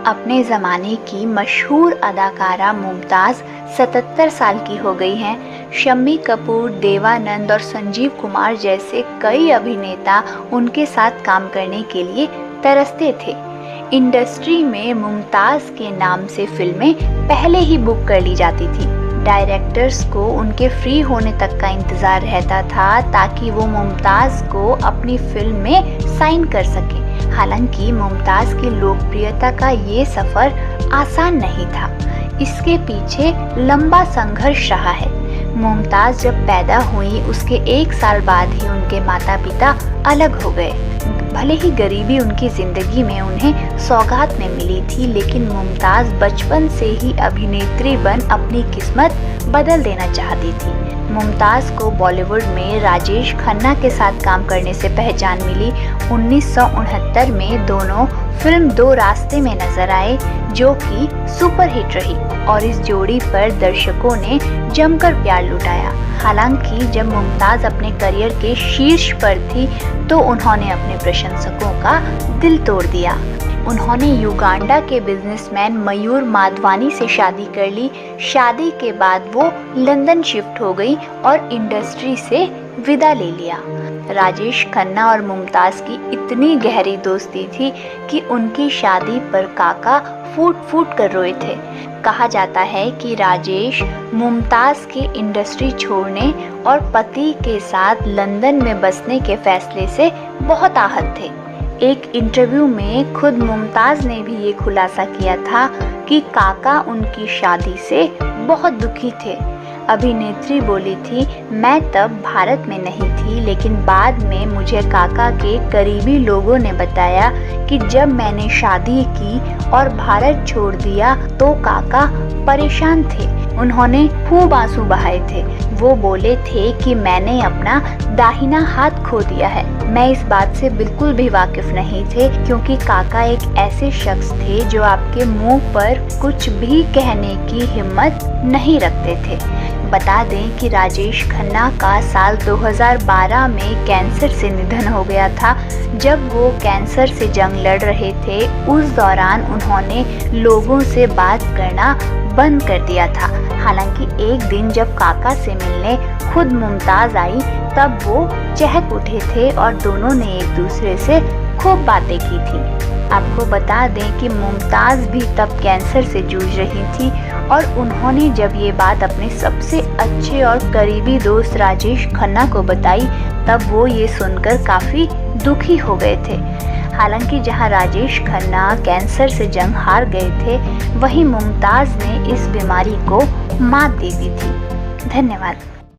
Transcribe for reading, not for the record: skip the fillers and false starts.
अपने ज़माने की मशहूर अदाकारा मुमताज़ 77 साल की हो गई हैं। शम्मी कपूर, देवानंद और संजीव कुमार जैसे कई अभिनेता उनके साथ काम करने के लिए तरसते थे। इंडस्ट्री में मुमताज़ के नाम से फिल्में पहले ही बुक कर ली जाती थी। डायरेक्टर्स को उनके फ्री होने तक का इंतज़ार रहता था ताकि वो मुमताज़ को अपनी फिल्म में साइन कर सकें। हालांकि मुमताज़ की लोकप्रियता का ये सफ़र आसान नहीं था। इसके पीछे लंबा संघर्ष रहा है। मुमताज़ जब पैदा हुई उसके 1 साल बाद ही उनके माता पिता अलग हो गए। भले ही गरीबी उनकी ज़िंदगी में उन्हें सौगात में मिली थी, लेकिन मुमताज़ बचपन से ही अभिनेत्री बन अपनी किस्मत बदल देना चाहती थी। मुमताज़ को बॉलीवुड में राजेश खन्ना के साथ काम करने से पहचान मिली। 1969 में दोनों फिल्म दो रास्ते में नजर आए, जो कि सुपरहिट रही और इस जोड़ी पर दर्शकों ने जमकर प्यार लुटाया। हालांकि जब मुमताज़ अपने करियर के शीर्ष पर थी तो उन्होंने अपने प्रशंसकों का दिल तोड़ दिया। उन्होंने युगांडा के बिजनेसमैन मयूर माधवानी से शादी कर ली। शादी के बाद वो लंदन शिफ्ट हो गई और इंडस्ट्री से विदा ले लिया। राजेश खन्ना और मुमताज़ की इतनी गहरी दोस्ती थी कि उनकी शादी पर काका फूट फूट कर रोए थे। कहा जाता है कि राजेश मुमताज़ के इंडस्ट्री छोड़ने और पति के साथ लंदन में बसने के फैसले से बहुत आहत थे। एक इंटरव्यू में खुद मुमताज़ ने भी ये खुलासा किया था कि काका उनकी शादी से बहुत दुखी थे। अभिनेत्री बोली थी, मैं तब भारत में नहीं थी, लेकिन बाद में मुझे काका के करीबी लोगों ने बताया कि जब मैंने शादी की और भारत छोड़ दिया तो काका परेशान थे। उन्होंने खूब आंसू बहाए थे। वो बोले थे कि मैंने अपना दाहिना हाथ खो दिया है। मैं इस बात से बिल्कुल भी वाकिफ नहीं थे, क्योंकि काका एक ऐसे शख्स थे जो आपके मुंह पर कुछ भी कहने की हिम्मत नहीं रखते थे। बता दें कि राजेश खन्ना का साल 2012 में कैंसर से निधन हो गया था। जब वो कैंसर से जंग लड़ रहे थे, उस दौरान उन्होंने लोगों से बात करना बंद कर दिया था। हालांकि एक दिन जब काका से मिलने खुद मुमताज़ आई, तब वो चहक उठे थे और दोनों ने एक दूसरे से खूब बातें की थी। आपको बता दें कि मुमताज़ भी तब कैंसर से जूझ रही थी और उन्होंने जब ये बात अपने सबसे अच्छे और करीबी दोस्त राजेश खन्ना को बताई, तब वो ये सुनकर काफ़ी दुखी हो गए थे। हालांकि जहां राजेश खन्ना कैंसर से जंग हार गए थे, वहीं मुमताज़ ने इस बीमारी को मात दे दी थी। धन्यवाद।